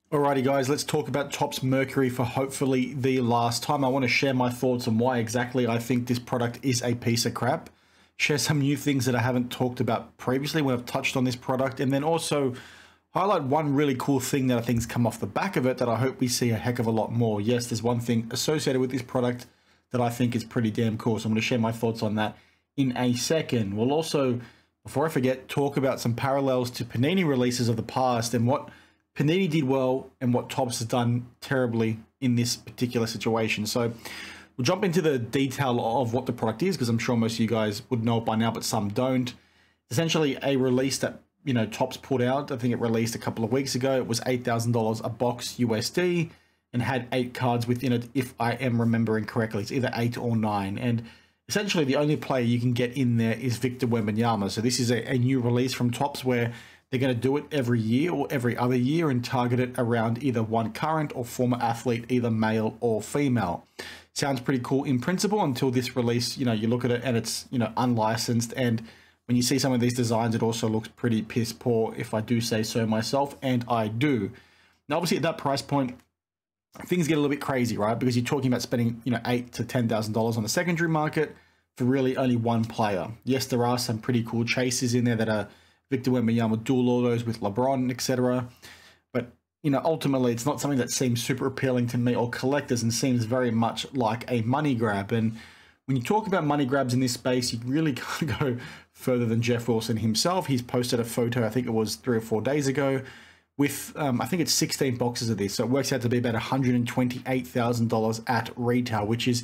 Alrighty guys, let's talk about Topps Mercury for hopefully the last time. I want to share my thoughts on why exactly I think this product is a piece of crap. Share some new things that I haven't talked about previously when I've touched on this product, and then also highlight one really cool thing that I think's come off the back of it that I hope we see a heck of a lot more. Yes, there's one thing associated with this product that I think is pretty damn cool, so I'm going to share my thoughts on that in a second. We'll also, before I forget, talk about some parallels to Panini releases of the past and what Panini did well and what Topps has done terribly in this particular situation. So we'll jump into the detail of what the product is, because I'm sure most of you guys would know it by now, but some don't. Essentially a release that, you know, Topps put out. I think it released a couple of weeks ago. It was $8,000 a box USD and had 8 cards within it, if I am remembering correctly. It's either 8 or 9. And essentially the only player you can get in there is Victor Wembanyama. So this is a new release from Topps where they're going to do it every year or every other year and target it around either one current or former athlete, either male or female. Sounds pretty cool in principle until this release, you know, you look at it and it's, you know, unlicensed. And when you see some of these designs, it also looks pretty piss poor, if I do say so myself, and I do. Now, obviously at that price point, things get a little bit crazy, right? Because you're talking about spending, you know, $8,000 to $10,000 on the secondary market for really only one player. Yes, there are some pretty cool chases in there that are Victor Wembanyama dual autos with LeBron, etc. But, you know, ultimately, it's not something that seems super appealing to me or collectors and seems very much like a money grab. And when you talk about money grabs in this space, you really can't go further than Geoff Wilson himself. He's posted a photo, I think it was 3 or 4 days ago, with, I think it's 16 boxes of this. So it works out to be about $128,000 at retail, which is,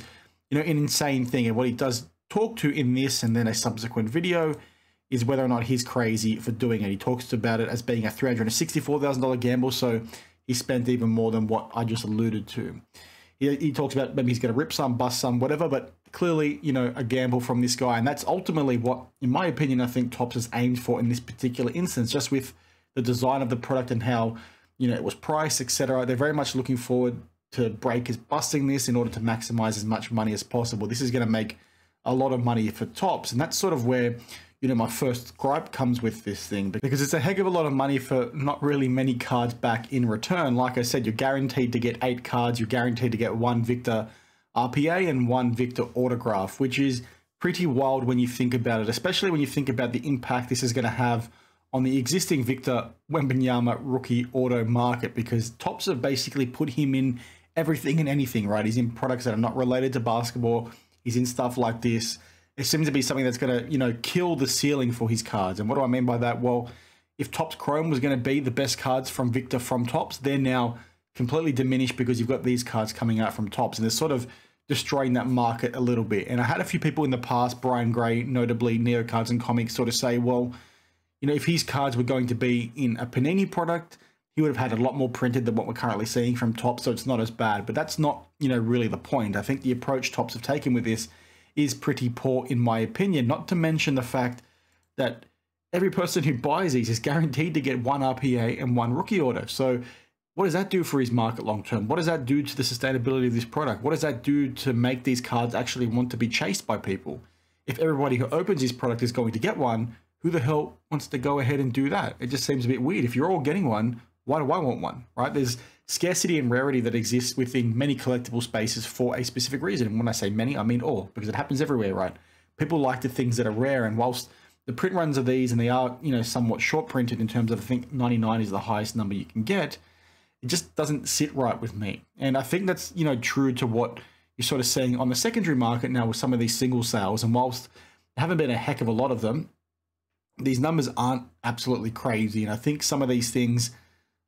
you know, an insane thing. And what he does talk to in this and then a subsequent video is whether or not he's crazy for doing it. He talks about it as being a $364,000 gamble, so he spent even more than what I just alluded to. He talks about maybe he's going to rip some, bust some, whatever, but clearly, you know, a gamble from this guy. And that's ultimately what, in my opinion, I think Topps has aimed for in this particular instance, just with the design of the product and how, you know, it was priced, etc. They're very much looking forward to breakers busting this in order to maximize as much money as possible. This is going to make a lot of money for Topps, and that's sort of where, you know, my first gripe comes with this thing, because it's a heck of a lot of money for not really many cards back in return. Like I said, you're guaranteed to get 8 cards. You're guaranteed to get 1 Victor RPA and 1 Victor autograph, which is pretty wild when you think about it, especially when you think about the impact this is going to have on the existing Victor Wembanyama rookie auto market, because Topps have basically put him in everything and anything, right? He's in products that are not related to basketball. He's in stuff like this. It seems to be something that's going to, you know, kill the ceiling for his cards. And what do I mean by that? Well, if Topps Chrome was going to be the best cards from Victor from Topps, they're now completely diminished because you've got these cards coming out from Topps, and they're sort of destroying that market a little bit. And I had a few people in the past, Brian Gray, notably Neo Cards and Comics, sort of say, well, you know, if his cards were going to be in a Panini product, he would have had a lot more printed than what we're currently seeing from Topps, so it's not as bad. But that's not, you know, really the point. I think the approach Topps have taken with this is pretty poor in my opinion, not to mention the fact that every person who buys these is guaranteed to get 1 RPA and 1 rookie auto. So what does that do for his market long term? What does that do to the sustainability of this product? What does that do to make these cards actually want to be chased by people? If everybody who opens this product is going to get one, who the hell wants to go ahead and do that? It just seems a bit weird. If you're all getting one, why do I want one, right? There's scarcity and rarity that exists within many collectible spaces for a specific reason. And when I say many, I mean all, because it happens everywhere, right? People like the things that are rare, and whilst the print runs of these, and they are, you know, somewhat short printed in terms of, I think 99 is the highest number you can get, it just doesn't sit right with me. And I think that's, you know, true to what you're sort of seeing on the secondary market now with some of these single sales. And whilst there haven't been a heck of a lot of them, these numbers aren't absolutely crazy. And I think some of these things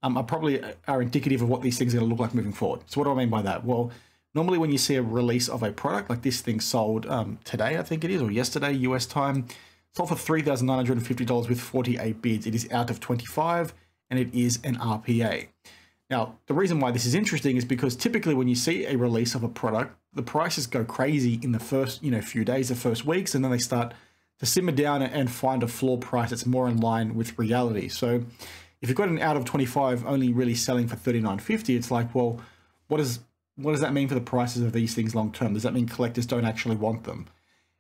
are indicative of what these things are going to look like moving forward. So what do I mean by that? Well, normally when you see a release of a product like this thing sold today, I think it is, or yesterday, US time, sold for $3,950 with 48 bids. It is out of 25 and it is an RPA. Now, the reason why this is interesting is because typically when you see a release of a product, the prices go crazy in the first, you know, few days, the first weeks, and then they start to simmer down and find a floor price that's more in line with reality. So if you've got an out of 25 only really selling for $39.50, it's like, well, what does that mean for the prices of these things long term? Does that mean collectors don't actually want them?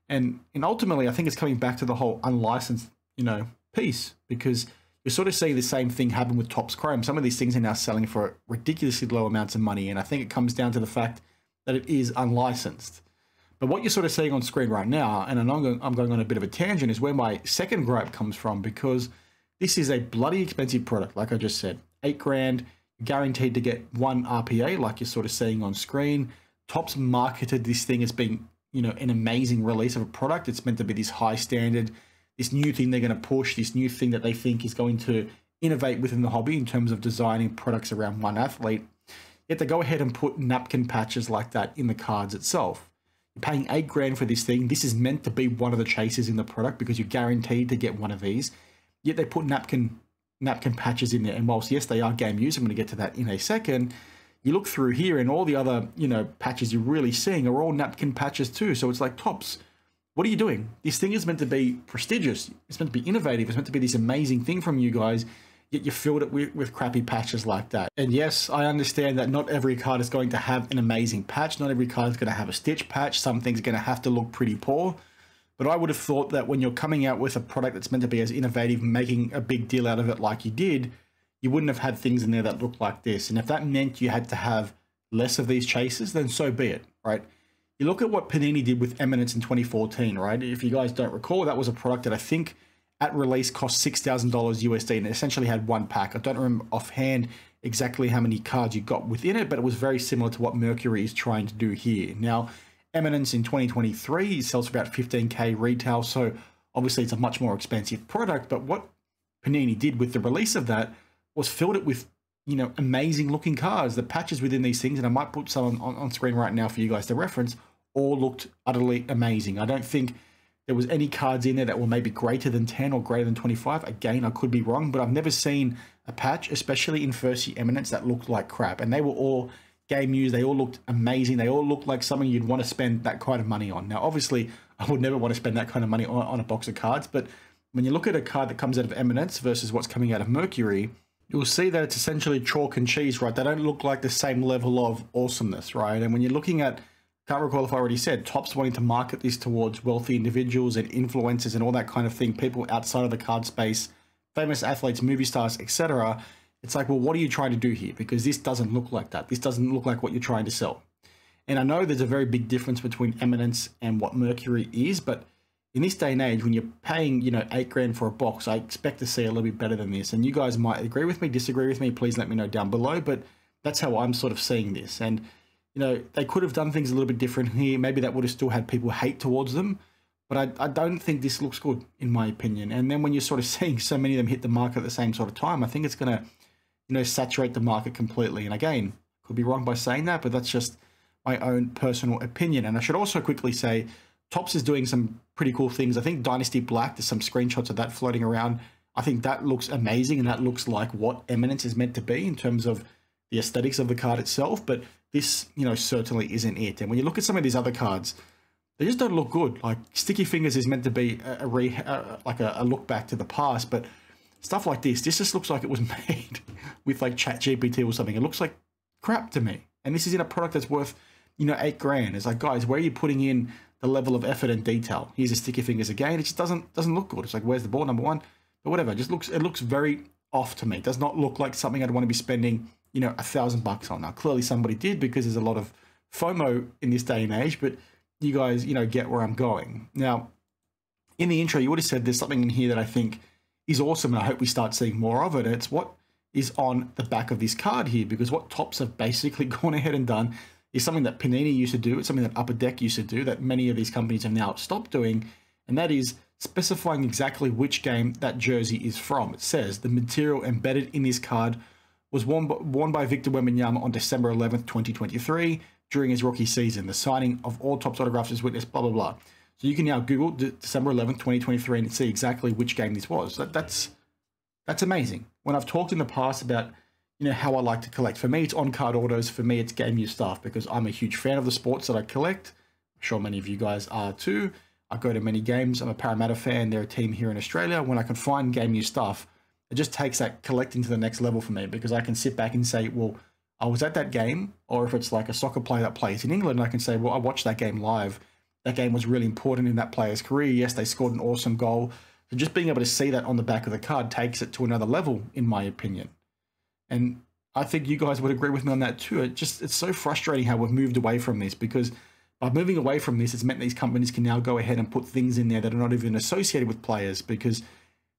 And ultimately, I think it's coming back to the whole unlicensed, you know, piece, because We're sort of seeing the same thing happen with Topps Chrome. Some of these things are now selling for ridiculously low amounts of money, and I think it comes down to the fact that it is unlicensed. But what you're sort of seeing on screen right now, and I'm going on a bit of a tangent, is where my second gripe comes from, because this is a bloody expensive product, like I just said. $8,000, guaranteed to get 1 RPA, like you're sort of seeing on screen. Topps marketed this thing as being, you know, an amazing release of a product. It's meant to be this high standard, this new thing they're going to push, this new thing that they think is going to innovate within the hobby in terms of designing products around one athlete. Yet they go ahead and put napkin patches like that in the cards itself. You're paying $8,000 for this thing. This is meant to be one of the chases in the product because you're guaranteed to get one of these. Yet they put napkin patches in there. And whilst, yes, they are game used, I'm going to get to that in a second, you look through here and all the other, you know, patches you're really seeing are all napkin patches too. So it's like, Topps, what are you doing? This thing is meant to be prestigious. It's meant to be innovative. It's meant to be this amazing thing from you guys. Yet you filled it with crappy patches like that. And yes, I understand that not every card is going to have an amazing patch. Not every card is going to have a stitch patch. Some things are going to have to look pretty poor. But I would have thought that when you're coming out with a product that's meant to be as innovative, making a big deal out of it like you did, you wouldn't have had things in there that looked like this. And if that meant you had to have less of these chases, then so be it, right? You look at what Panini did with Eminence in 2014, right? If you guys don't recall, that was a product that I think at release cost $6,000 USD and it essentially had 1 pack. I don't remember offhand exactly how many cards you got within it, but it was very similar to what Mercury is trying to do here. Now, Eminence in 2023 sells for about $15K retail, so obviously it's a much more expensive product, but what Panini did with the release of that was filled it with, you know, amazing looking cards. The patches within these things, and I might put some on screen right now for you guys to reference, all looked utterly amazing. I don't think there was any cards in there that were maybe greater than 10 or greater than 25. Again, I could be wrong, but I've never seen a patch, especially in first year Eminence, that looked like crap. And they were all game used. They all looked amazing. They all looked like something you'd want to spend that kind of money on. Now, obviously, I would never want to spend that kind of money on a box of cards, but when you look at a card that comes out of Eminence versus what's coming out of Mercury, you'll see that it's essentially chalk and cheese, right? They don't look like the same level of awesomeness, right? And when you're looking at, can't recall if I already said, Topps wanting to market this towards wealthy individuals and influencers and all that kind of thing, people outside of the card space, famous athletes, movie stars, etc. It's like, well, what are you trying to do here? Because this doesn't look like that. This doesn't look like what you're trying to sell. And I know there's a very big difference between Eminence and what Mercury is, but in this day and age, when you're paying, you know, $8,000 for a box, I expect to see a little bit better than this. And you guys might agree with me, disagree with me, please let me know down below, but that's how I'm sort of seeing this. And you know, they could have done things a little bit different here. Maybe that would have still had people hate towards them. But I don't think this looks good, in my opinion. And then when you're sort of seeing so many of them hit the market at the same sort of time, I think it's going to, you know, saturate the market completely. And again, could be wrong by saying that, but that's just my own personal opinion. And I should also quickly say, Topps is doing some pretty cool things. I think Dynasty Black, there's some screenshots of that floating around. I think that looks amazing, and that looks like what Eminence is meant to be in terms of the aesthetics of the card itself. But this, you know, certainly isn't it. And when you look at some of these other cards, they just don't look good. Like Sticky Fingers is meant to be a look back to the past, but stuff like this just looks like it was made with like ChatGPT or something. It looks like crap to me. And this is in a product that's worth, you know, $8,000. It's like, guys, where are you putting in the level of effort and detail? Here's a Sticky Fingers again. It just doesn't look good. It's like, where's the ball, number one? But whatever. It looks very off to me. It does not look like something I'd want to be spending, you know, $1,000 on. Now, clearly somebody did, because there's a lot of FOMO in this day and age, but you guys, you know, get where I'm going. Now, in the intro, you would have said there's something in here that I think is awesome, and I hope we start seeing more of it. It's what is on the back of this card here, because what Topps have basically gone ahead and done is something that Panini used to do. It's something that Upper Deck used to do, that many of these companies have now stopped doing, and that is specifying exactly which game that jersey is from. It says the material embedded in this card was worn by Victor Wembanyama on December 11th, 2023, during his rookie season. The signing of all Topps autographs is witnessed, blah, blah, blah. So you can now Google December 11th, 2023 and see exactly which game this was. That's amazing. When I've talked in the past about, you know, how I like to collect, for me, it's on-card autos. For me, it's game use stuff, because I'm a huge fan of the sports that I collect. I'm sure many of you guys are too. I go to many games. I'm a Parramatta fan. They're a team here in Australia. When I can find game use stuff, it just takes that collecting to the next level for me, because I can sit back and say, well, I was at that game. Or if it's like a soccer player that plays in England, I can say, well, I watched that game live. That game was really important in that player's career. Yes, they scored an awesome goal. So just being able to see that on the back of the card takes it to another level, in my opinion. And I think you guys would agree with me on that too. It's so frustrating how we've moved away from this, because by moving away from this, it's meant these companies can now go ahead and put things in there that are not even associated with players, because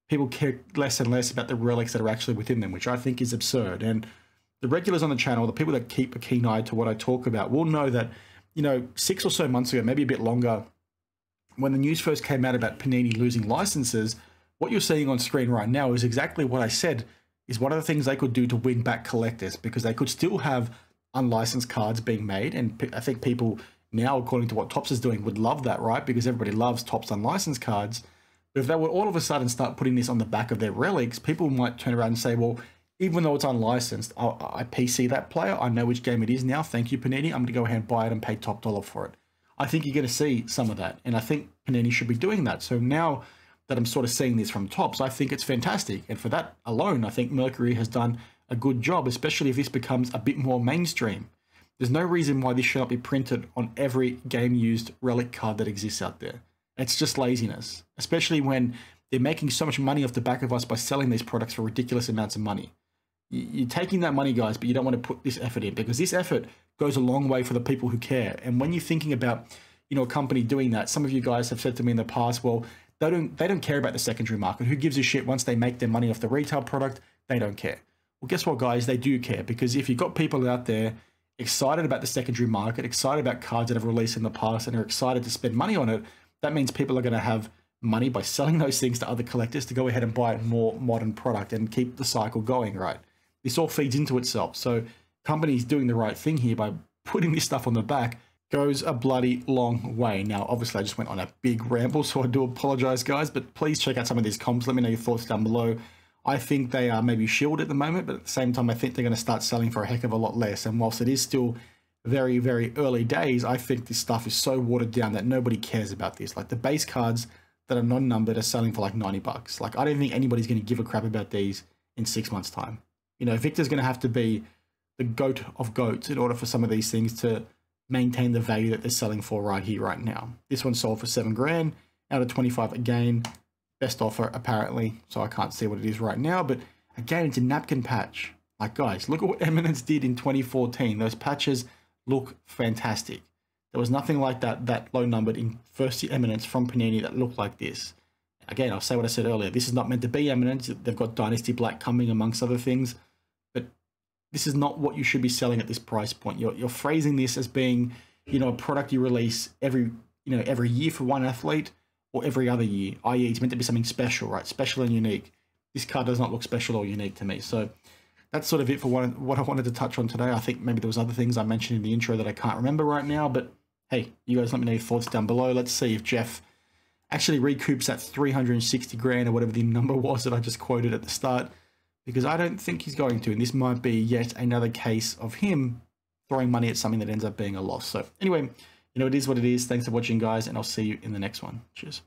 people care less and less about the relics that are actually within them, which I think is absurd. And the regulars on the channel, the people that keep a keen eye to what I talk about, will know that, 6 or so months ago, maybe a bit longer, when the news first came out about Panini losing licenses, what you're seeing on screen right now is exactly what I said is one of the things they could do to win back collectors, because they could still have unlicensed cards being made. And I think people now, according to what Topps is doing, would love that, right? Because everybody loves Topps unlicensed cards. But if they would all of a sudden start putting this on the back of their relics, people might turn around and say, well, even though it's unlicensed, I PC that player. I know which game it is now. Thank you, Panini. I'm going to go ahead and buy it and pay top dollar for it. I think you're going to see some of that. And I think Panini should be doing that. So now that I'm sort of seeing this from Topps, I think it's fantastic. And for that alone, I think Mercury has done a good job, especially if this becomes a bit more mainstream. There's no reason why this should not be printed on every game-used relic card that exists out there. It's just laziness, especially when they're making so much money off the back of us by selling these products for ridiculous amounts of money. You're taking that money, guys, but you don't want to put this effort in, because this effort goes a long way for the people who care. And when you're thinking about, a company doing that, some of you guys have said to me in the past, well, they don't care about the secondary market. Who gives a shit? Once they make their money off the retail product, they don't care. Well, guess what, guys? They do care, because if you've got people out there excited about the secondary market, excited about cards that have released in the past, and are excited to spend money on it, that means people are going to have money by selling those things to other collectors to go ahead and buy a more modern product and keep the cycle going, right? This all feeds into itself. So companies doing the right thing here by putting this stuff on the back goes a bloody long way. Now, obviously, I just went on a big ramble, so I do apologize, guys, but please check out some of these comps. Let me know your thoughts down below. I think they are maybe shielded at the moment, but at the same time, I think they're going to start selling for a heck of a lot less. And whilst it is still very, very early days, I think this stuff is so watered down that nobody cares about this. Like the base cards that are non-numbered are selling for like 90 bucks. Like I don't think anybody's going to give a crap about these in 6 months' time. Victor's going to have to be the goat of goats in order for some of these things to maintain the value that they're selling for right here, right now. This one sold for $7 grand out of 25 again. Best offer apparently, so I can't see what it is right now, but again, it's a napkin patch. Like guys, look at what Eminence did in 2014. Those patches look fantastic. There was nothing like that low numbered in first year Eminence from Panini that looked like this. Again, I'll say what I said earlier. This is not meant to be Eminence. They've got Dynasty Black coming amongst other things, but this is not what you should be selling at this price point. You're phrasing this as being, a product you release every year for one athlete, or every other year, i.e. it's meant to be something special, right? Special and unique. This card does not look special or unique to me. So that's sort of it for what I wanted to touch on today. I think maybe there was other things I mentioned in the intro that I can't remember right now, but hey, you guys let me know your thoughts down below. Let's see if Geoff actually recoups that 360 grand or whatever the number was that I just quoted at the start, because I don't think he's going to, and this might be yet another case of him throwing money at something that ends up being a loss. So anyway, it is what it is. Thanks for watching, guys, and I'll see you in the next one. Cheers.